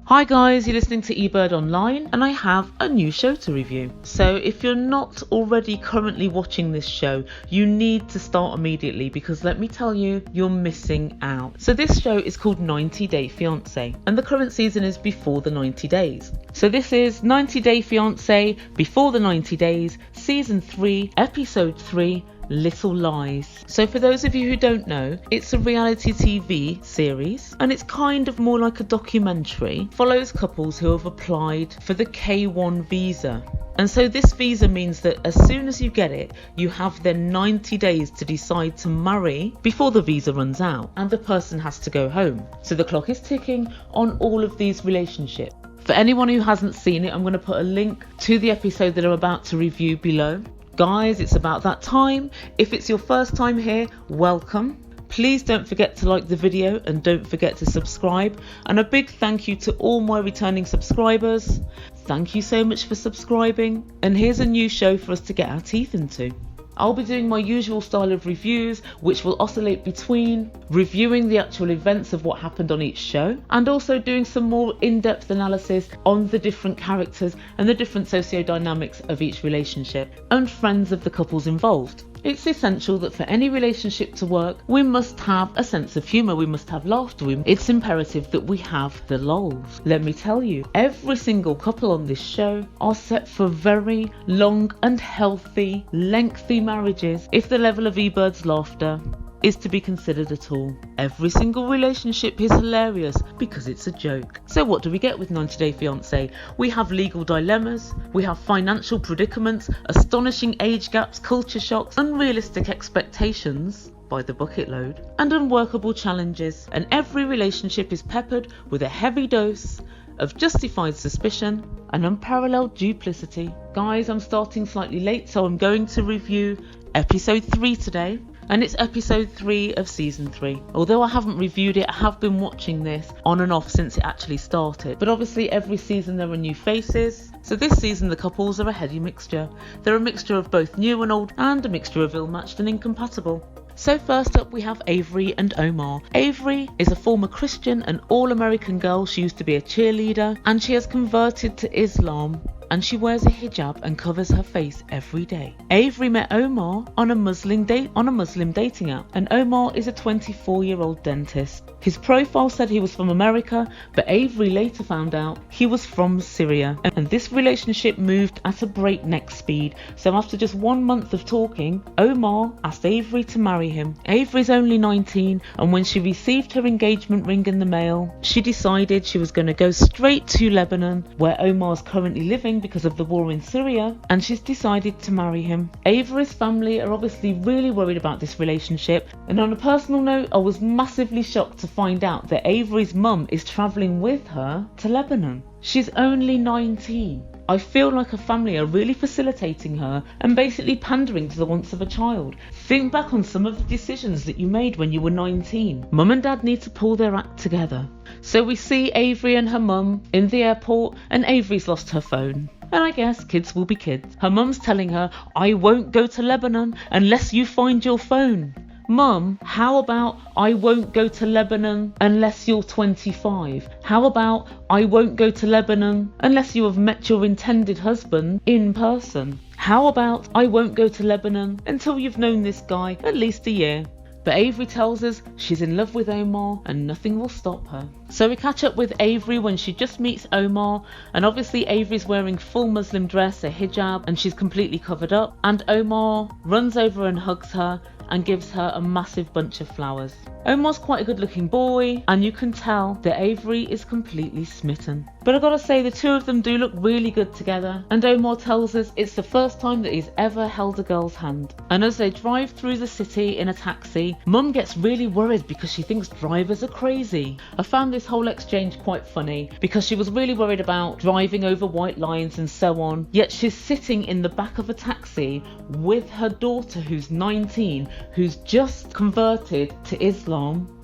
Hi guys, you're listening to Ebird Online and I have a new show to review. So if you're not already currently watching this show, you need to start immediately because let me tell you, you're missing out. So this show is called 90 Day Fiance and the current season is before the 90 days. So this is 90 Day Fiance Before the 90 Days, Season 3, Episode 3, Little Lies. So for those of you who don't know, it's a reality TV series and it's kind of more like a documentary. Follows couples who have applied for the K1 visa. And so this visa means that as soon as you get it, you have then 90 days to decide to marry before the visa runs out and the person has to go home. So the clock is ticking on all of these relationships. For anyone who hasn't seen it, I'm going to put a link to the episode that I'm about to review below. Guys, it's about that time. If it's your first time here, welcome. Please don't forget to like the video and don't forget to subscribe. And a big thank you to all my returning subscribers. Thank you so much for subscribing. And here's a new show for us to get our teeth into. I'll be doing my usual style of reviews, which will oscillate between reviewing the actual events of what happened on each show and also doing some more in-depth analysis on the different characters and the different socio-dynamics of each relationship and friends of the couples involved. It's essential that for any relationship to work, we must have a sense of humour, we must have laughter, it's imperative that we have the lols. Let me tell you, every single couple on this show are set for very long and healthy, lengthy marriages if the level of Ebird's laughter is to be considered at all. Every single relationship is hilarious because it's a joke. So what do we get with 90 Day Fiance? We have legal dilemmas, we have financial predicaments, astonishing age gaps, culture shocks, unrealistic expectations by the bucket load, and unworkable challenges. And every relationship is peppered with a heavy dose of justified suspicion and unparalleled duplicity. Guys, I'm starting slightly late, so I'm going to review episode 3 today. And it's episode 3 of season 3. Although I haven't reviewed it, I have been watching this on and off since it actually started. But obviously every season there are new faces. So this season the couples are a heady mixture. They're a mixture of both new and old and a mixture of ill-matched and incompatible. So first up we have Avery and Omar. Avery is a former Christian and all-American girl. She used to be a cheerleader and she has converted to Islam. And she wears a hijab and covers her face every day. Avery met Omar on a Muslim dating app, and Omar is a 24-year-old dentist. His profile said he was from America, but Avery later found out he was from Syria, and this relationship moved at a breakneck speed. So after just 1 month of talking, Omar asked Avery to marry him. Avery's only 19, and when she received her engagement ring in the mail, she decided she was going to go straight to Lebanon, where Omar's currently living because of the war in Syria, and she's decided to marry him. Avery's family are obviously really worried about this relationship, and on a personal note, I was massively shocked to find out that Avery's mum is travelling with her to Lebanon. She's only 19. I feel like her family are really facilitating her and basically pandering to the wants of a child. Think back on some of the decisions that you made when you were 19. Mum and dad need to pull their act together. So we see Avery and her mum in the airport and Avery's lost her phone. And I guess kids will be kids. Her mum's telling her, I won't go to Lebanon unless you find your phone. Mum, how about I won't go to Lebanon unless you're 25? How about I won't go to Lebanon unless you have met your intended husband in person? How about I won't go to Lebanon until you've known this guy at least a year? But Avery tells us she's in love with Omar and nothing will stop her. So we catch up with Avery when she just meets Omar, and obviously Avery's wearing full Muslim dress, a hijab, and she's completely covered up. And Omar runs over and hugs her and gives her a massive bunch of flowers. Omar's quite a good looking boy, and you can tell that Avery is completely smitten. But I gotta say, the two of them do look really good together, and Omar tells us it's the first time that he's ever held a girl's hand. And as they drive through the city in a taxi, Mum gets really worried because she thinks drivers are crazy. I found this whole exchange quite funny because she was really worried about driving over white lines and so on, yet she's sitting in the back of a taxi with her daughter who's 19, who's just converted to Islam,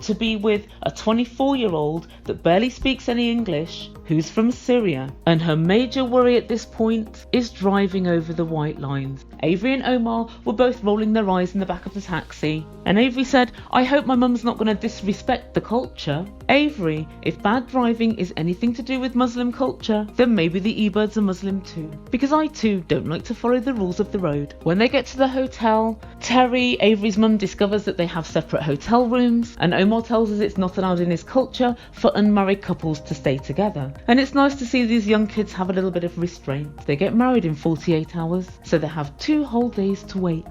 to be with a 24-year-old that barely speaks any English, who's from Syria. And her major worry at this point is driving over the white lines. Avery and Omar were both rolling their eyes in the back of the taxi, and Avery said, "I hope my mum's not going to disrespect the culture." Avery, if bad driving is anything to do with Muslim culture, then maybe the Ebirds are Muslim too. Because I too don't like to follow the rules of the road. When they get to the hotel, Terry, Avery's mum, discovers that they have separate hotel rooms, and Omar tells us it's not allowed in his culture for unmarried couples to stay together. And it's nice to see these young kids have a little bit of restraint. They get married in 48 hours, so they have 2 whole days to wait.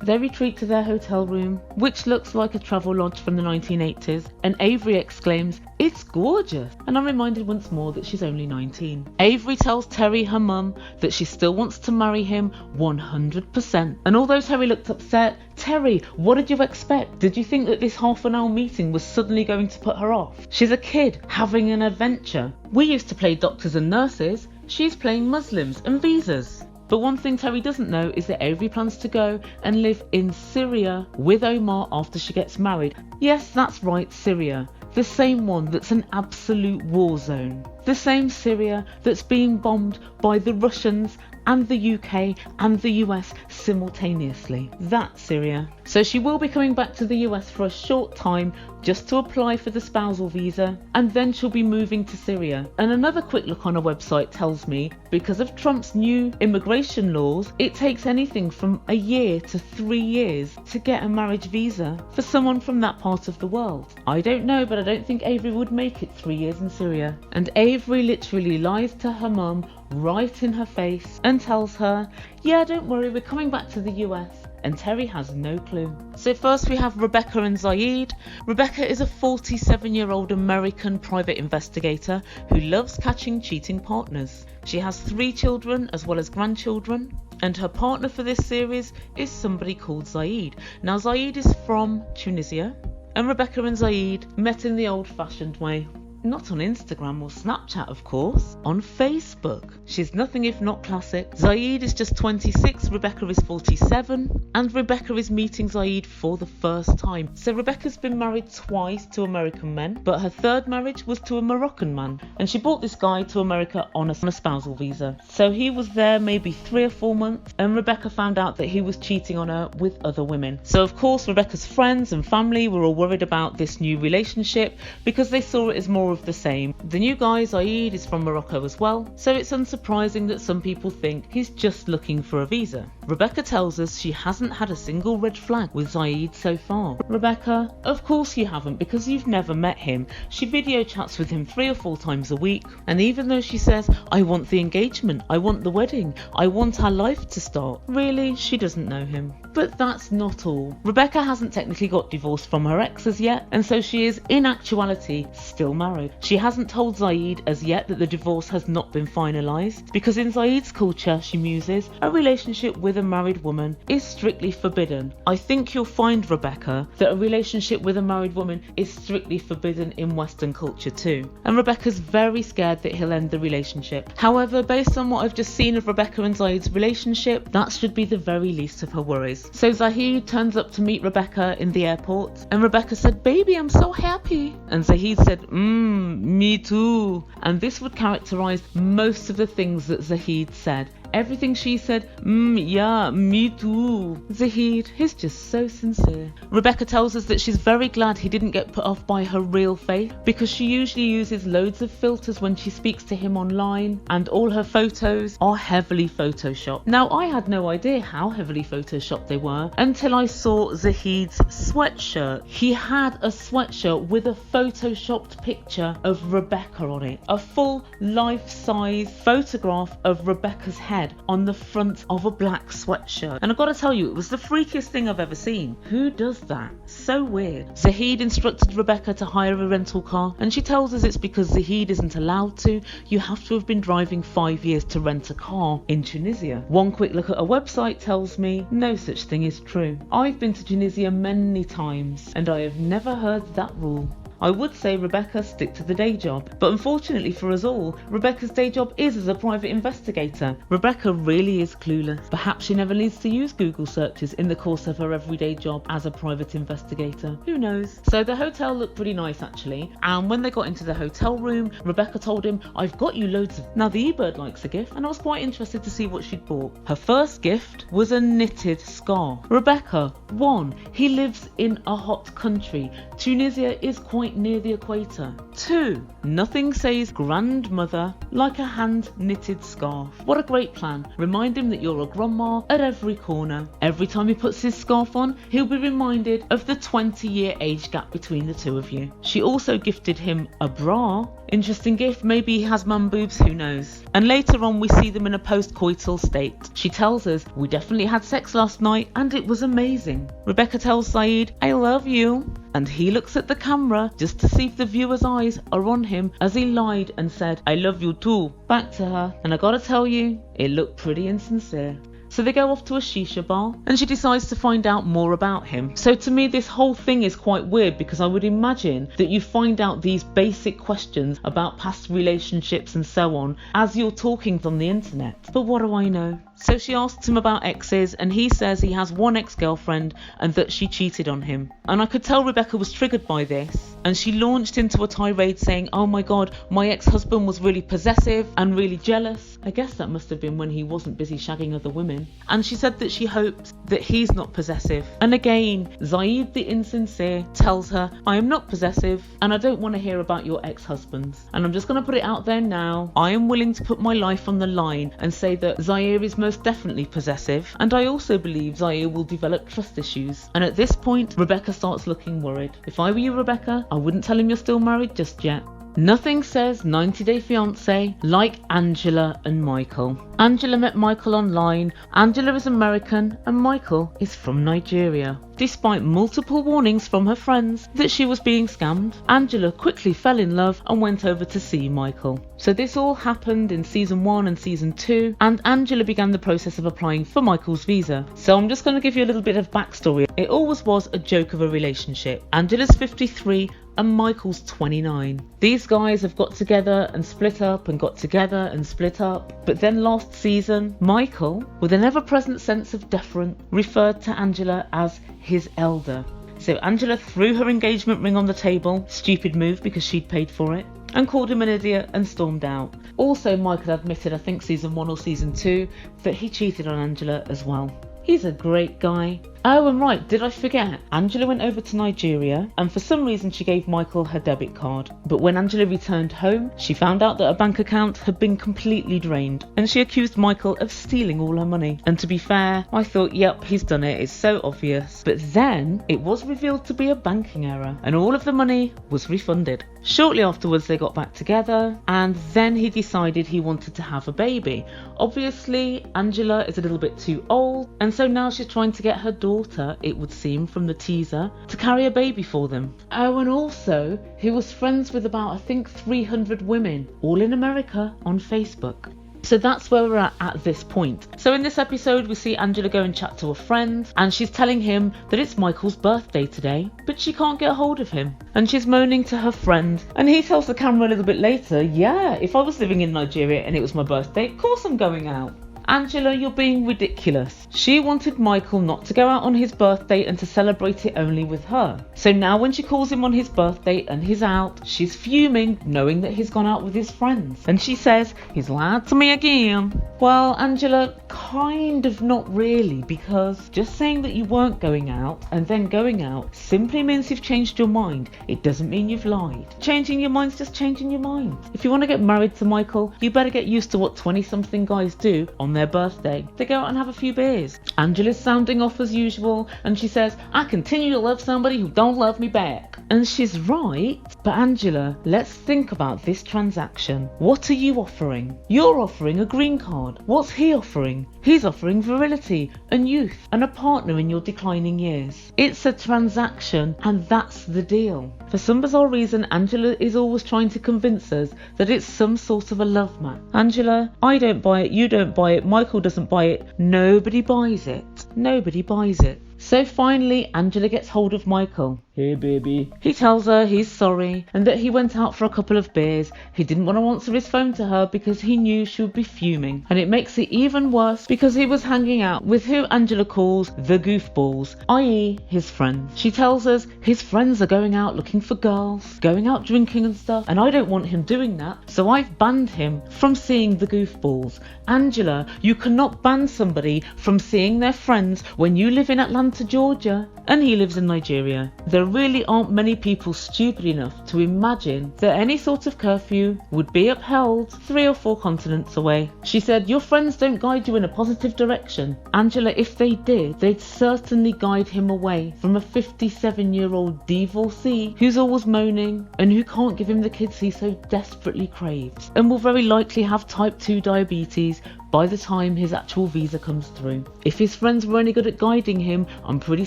They retreat to their hotel room, which looks like a travel lodge from the 1980s, and Avery exclaims, "It's gorgeous!" And I'm reminded once more that she's only 19. Avery tells Terry, her mum, that she still wants to marry him 100%. And although Terry looked upset, "Terry, what did you expect? Did you think that this half-an-hour meeting was suddenly going to put her off? She's a kid having an adventure. We used to play doctors and nurses. She's playing Muslims and visas." But one thing Terry doesn't know is that Avery plans to go and live in Syria with Omar after she gets married. Yes, that's right, Syria. The same one that's an absolute war zone. The same Syria that's being bombed by the Russians and the UK and the US simultaneously. That Syria. So she will be coming back to the US for a short time just to apply for the spousal visa, and then she'll be moving to Syria. And another quick look on her website tells me, because of Trump's new immigration laws, it takes anything from a year to 3 years to get a marriage visa for someone from that part of the world. I don't know, but I don't think Avery would make it 3 years in Syria. And Avery literally lies to her mum right in her face and tells her, "Yeah, don't worry, we're coming back to the US." And Terry has no clue. So first we have Rebecca and Zied. Rebecca is a 47-year-old American private investigator who loves catching cheating partners. She has 3 children as well as grandchildren, and her partner for this series is somebody called Zied. Now Zied is from Tunisia, and Rebecca and Zied met in the old-fashioned way. Not on Instagram or Snapchat, of course, on Facebook. She's nothing if not classic. Zied is just 26, Rebecca is 47, and Rebecca is meeting Zied for the first time. So Rebecca's been married twice to American men, but her 3rd marriage was to a Moroccan man, and she brought this guy to America on a spousal visa. So he was there maybe 3 or 4 months, and Rebecca found out that he was cheating on her with other women. So of course Rebecca's friends and family were all worried about this new relationship because they saw it as more of the same. The new guy, Zied, is from Morocco as well, so it's unsurprising that some people think he's just looking for a visa. Rebecca tells us she hasn't had a single red flag with Zied so far. Rebecca, of course you haven't, because you've never met him. She video chats with him 3 or 4 times a week, and even though she says, "I want the engagement, I want the wedding, I want our life to start," really, she doesn't know him. But that's not all. Rebecca hasn't technically got divorced from her ex as yet, and so she is, in actuality, still married. She hasn't told Zied as yet that the divorce has not been finalised, because in Zied's culture, she muses, a relationship with a married woman is strictly forbidden. I think you'll find, Rebecca, that a relationship with a married woman is strictly forbidden in Western culture too. And Rebecca's very scared that he'll end the relationship. However, based on what I've just seen of Rebecca and Zied's relationship, that should be the very least of her worries. So Zied turns up to meet Rebecca in the airport, and Rebecca said, "Baby, I'm so happy." And Zied said, "Me too." And this would characterise most of the things that Zied said. Everything she said, yeah, me too. Zied is just so sincere. Rebecca tells us that she's very glad he didn't get put off by her real face, because she usually uses loads of filters when she speaks to him online, and all her photos are heavily photoshopped. Now, I had no idea how heavily photoshopped they were until I saw Zied's sweatshirt. He had a sweatshirt with a photoshopped picture of Rebecca on it. A full life-size photograph of Rebecca's head on the front of a black sweatshirt. And I've got to tell you, it was the freakiest thing I've ever seen. Who does that? So weird. Zied instructed Rebecca to hire a rental car, and she tells us it's because Zied isn't allowed to. You have to have been driving 5 years to rent a car in Tunisia. One quick look at a website tells me no such thing is true. I've been to Tunisia many times, and I have never heard that rule. I would say, Rebecca, stick to the day job. But unfortunately for us all, Rebecca's day job is as a private investigator. Rebecca really is clueless. Perhaps she never needs to use Google searches in the course of her everyday job as a private investigator. Who knows? So the hotel looked pretty nice actually, and when they got into the hotel room, Rebecca told him, I've got you loads of... Now the Ebird likes a gift, and I was quite interested to see what she'd bought. Her first gift was a knitted scarf. Rebecca, 1. He lives in a hot country. Tunisia is quite near the equator. 2. Nothing says grandmother like a hand knitted scarf. What a great plan. Remind him that you're a grandma at every corner. Every time he puts his scarf on, he'll be reminded of the 20-year age gap between the two of you. She also gifted him a bra. Interesting gift. Maybe he has mum boobs, who knows. And later on we see them in a post-coital state. She tells us, we definitely had sex last night and it was amazing. Rebecca tells Zied, I love you. And he looks at the camera just to see if the viewer's eyes are on him as he lied and said, I love you too, back to her. And I gotta tell you, it looked pretty insincere. So they go off to a shisha bar and she decides to find out more about him. So to me this whole thing is quite weird, because I would imagine that you find out these basic questions about past relationships and so on as you're talking on the internet. But what do I know? So she asks him about exes and he says he has one ex-girlfriend and that she cheated on him. And I could tell Rebecca was triggered by this, and she launched into a tirade saying, oh my god, my ex-husband was really possessive and really jealous. I guess that must have been when he wasn't busy shagging other women. And she said that she hopes that he's not possessive. And again, Zied the insincere tells her, I am not possessive and I don't want to hear about your ex-husbands. And I'm just going to put it out there now, I am willing to put my life on the line and say that Zaire is most definitely possessive, and I also believe Zaire will develop trust issues. And at this point, Rebecca starts looking worried. If I were you, Rebecca, I wouldn't tell him you're still married just yet. Nothing says 90 Day Fiance like Angela and Michael. Angela met Michael online. Angela is American and Michael is from Nigeria. Despite multiple warnings from her friends that she was being scammed, Angela quickly fell in love and went over to see Michael. So this all happened in season 1 and season 2, and Angela began the process of applying for Michael's visa. So I'm just going to give you a little bit of backstory. It always was a joke of a relationship. Angela's 53 and Michael's 29. These guys have got together and split up and got together and split up. But then last season, Michael, with an ever-present sense of deference, referred to Angela as his elder. So Angela threw her engagement ring on the table, stupid move because she'd paid for it, and called him an idiot and stormed out. Also, Michael admitted, I think season 1 or season 2, that he cheated on Angela as well. He's a great guy. Oh, and right, did I forget? Angela went over to Nigeria and for some reason she gave Michael her debit card. But when Angela returned home, she found out that her bank account had been completely drained and she accused Michael of stealing all her money. And to be fair, I thought, yep, he's done it. It's so obvious. But then it was revealed to be a banking error and all of the money was refunded. Shortly afterwards, they got back together and then he decided he wanted to have a baby. Obviously, Angela is a little bit too old, and so now she's trying to get her daughter, it would seem from the teaser, to carry a baby for them. Oh, and also, he was friends with about, I think, 300 women, all in America, on Facebook. So that's where we're at this point. So in this episode, we see Angela go and chat to a friend, and she's telling him that it's Michael's birthday today, but she can't get a hold of him. And she's moaning to her friend, and he tells the camera a little bit later, yeah, if I was living in Nigeria and it was my birthday, of course I'm going out. Angela, you're being ridiculous. She wanted Michael not to go out on his birthday and to celebrate it only with her. So now when she calls him on his birthday and he's out, she's fuming, knowing that he's gone out with his friends. And she says, he's lied to me again. Well, Angela, kind of not really, because just saying that you weren't going out and then going out simply means you've changed your mind. It doesn't mean you've lied. Changing your mind's just changing your mind. If you want to get married to Michael, you better get used to what 20-something guys do on their birthday. They go out and have a few beers. Angela's sounding off as usual, and she says, I continue to love somebody who don't love me back. And she's right. But Angela, let's think about this transaction. What are you offering? You're offering a green card. What's he offering? He's offering virility and youth and a partner in your declining years. It's a transaction, and that's the deal. For some bizarre reason, Angela is always trying to convince us that it's some sort of a love match. Angela, I don't buy it, you don't buy it, Michael doesn't buy it, nobody buys it. Nobody buys it. So finally, Angela gets hold of Michael. Hey baby. He tells her he's sorry and that he went out for a couple of beers. He didn't want to answer his phone to her because he knew she would be fuming. And it makes it even worse because he was hanging out with who Angela calls the goofballs, i.e. his friends. She tells us his friends are going out looking for girls, going out drinking and stuff, and I don't want him doing that, so I've banned him from seeing the goofballs. Angela, you cannot ban somebody from seeing their friends when you live in Atlanta, Georgia, and he lives in Nigeria. There really aren't many people stupid enough to imagine that any sort of curfew would be upheld 3 or 4 continents away. She said, your friends don't guide you in a positive direction. Angela, if they did, they'd certainly guide him away from a 57-year-old divorcee who's always moaning and who can't give him the kids he so desperately craves, and will very likely have type 2 diabetes by the time his actual visa comes through. If his friends were any good at guiding him, I'm pretty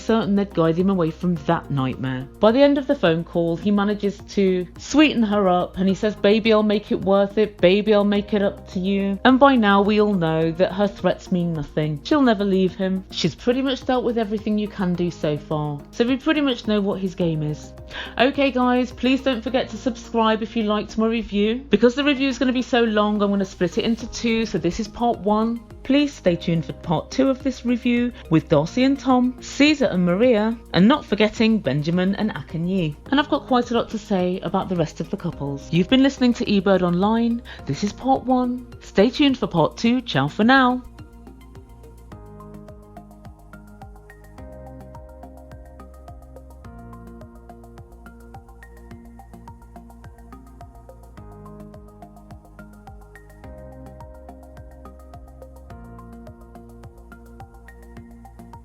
certain they'd guide him away from that nightmare. By the end of the phone call, he manages to sweeten her up and he says, baby, I'll make it worth it, baby, I'll make it up to you. And by now we all know that her threats mean nothing. She'll never leave him. She's pretty much dealt with everything you can do so far, so we pretty much know what his game is. Okay guys, please don't forget to subscribe if you liked my review. Because the review is going to be so long, I'm going to split it into 2, so this is part 1. Please stay tuned for part 2 of this review with Darcy and Tom, Caesar and Maria, and not forgetting Benjamin and Akanyi. And I've got quite a lot to say about the rest of the couples. You've been listening to Ebird Online. This is part 1. Stay tuned for part 2. Ciao for now.